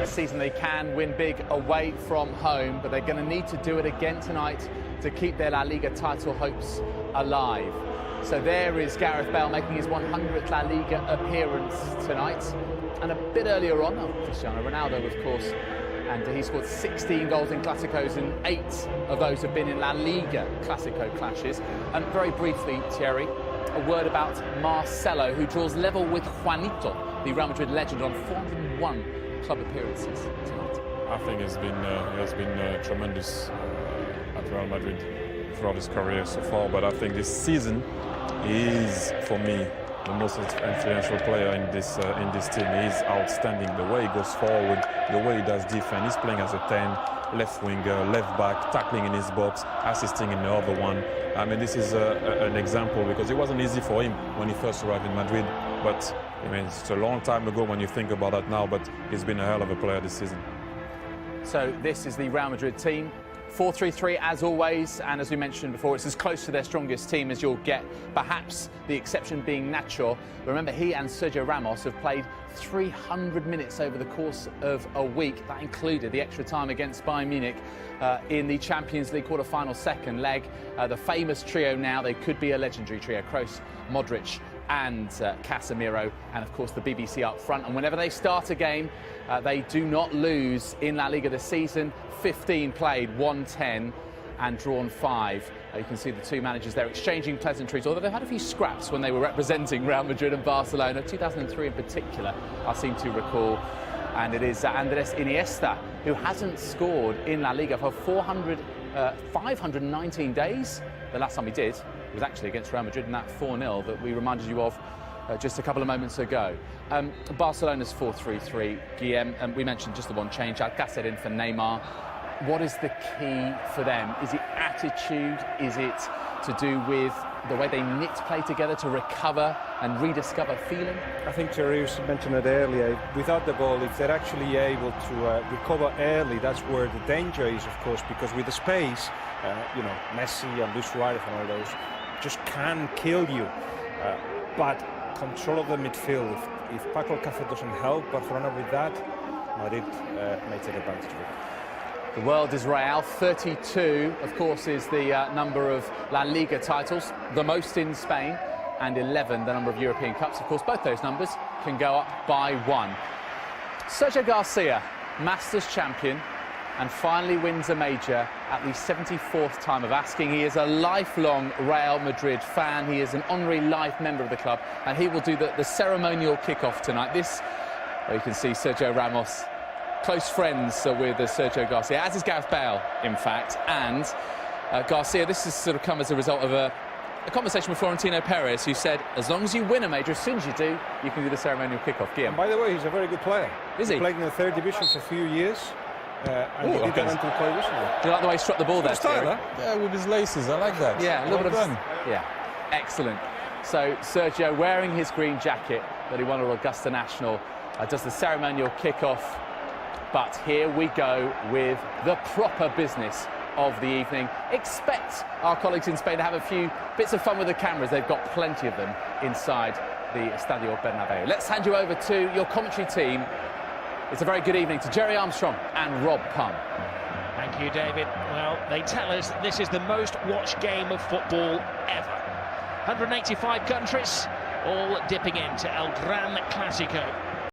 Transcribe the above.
Season they can win big away from home, but they're going to need to do it again tonight to keep their La Liga title hopes alive. So there is Gareth Bale making his 100th La Liga appearance tonight, and a bit earlier on, Cristiano Ronaldo of course, and he scored 16 goals in Clásicos, and 8 of those have been in La Liga Clásico clashes. And very briefly, Thierry, a word about Marcelo, who draws level with Juanito, the Real Madrid legend, on 401 club appearances tonight. I think he has been tremendous at Real Madrid throughout his career so far, but I think this season is, for me, the most influential player in this team. He's outstanding. The way he goes forward, the way he does defense. He's playing as a 10, left winger, left back, tackling in his box, assisting in the other one. I mean, this is an example, because it wasn't easy for him when he first arrived in Madrid, but I mean, it's a long time ago when you think about that now, but he's been a hell of a player this season. So this is the Real Madrid team. 4-3-3 as always, and as we mentioned before, it's as close to their strongest team as you'll get, perhaps the exception being Nacho. Remember, he and Sergio Ramos have played 300 minutes over the course of a week. That included the extra time against Bayern Munich in the Champions League quarter-final second leg. The famous trio now, they could be a legendary trio: Kroos, Modric and Casemiro, and of course the BBC up front. And whenever they start a game, they do not lose in La Liga this season. 15 played, won 10 and drawn 5. You can see the two managers there exchanging pleasantries, although they've had a few scraps when they were representing Real Madrid and Barcelona, 2003 in particular, I seem to recall. And it is Andres Iniesta, who hasn't scored in La Liga for 519 days. The last time he did was actually against Real Madrid in that 4-0 that we reminded you of just a couple of moments ago. Barcelona's 4-3-3, Guillem, and we mentioned just the one change, Alcácer in for Neymar. What is the key for them? Is it attitude? Is it to do with the way they knit play together to recover and rediscover feeling? I think Thierry mentioned it earlier. Without the ball, if they're actually able to recover early, that's where the danger is, of course, because with the space, you know, Messi and Luis Suarez and all those just can kill you. But control of the midfield, if Paco Alcácer doesn't help Barcelona with that, Madrid may take advantage of it. The world is Real. 32, of course, is the number of La Liga titles, the most in Spain, and 11, the number of European Cups. Of course, both those numbers can go up by 1. Sergio Garcia, Masters champion, and finally wins a major at the 74th time of asking. He is a lifelong Real Madrid fan. He is an honorary life member of the club, and he will do the ceremonial kick-off tonight. This, where you can see Sergio Ramos close friends with Sergio Garcia, as is Gareth Bale, in fact. And Garcia, this has sort of come as a result of a conversation with Florentino Perez, who said, as long as you win a major, as soon as you do, you can do the ceremonial kickoff. Guillaume. And by the way, he's a very good player. Is he? He played in the third division for a few years. And he did that until quite recently. Do you like the way he struck the ball there, Style, Yeah, with his laces, I like that. Yeah, a little bit done. of... Yeah, excellent. So Sergio, wearing his green jacket that he won at Augusta National, does the ceremonial kickoff. But here we go with the proper business of the evening. Expect our colleagues in Spain to have a few bits of fun with the cameras. They've got plenty of them inside the Estadio Bernabeu. Let's hand you over to your commentary team. It's a very good evening to Jerry Armstrong and Rob Pun. Thank you, David. Well, they tell us this is the most watched game of football ever. 185 countries, all dipping into El Gran Clásico.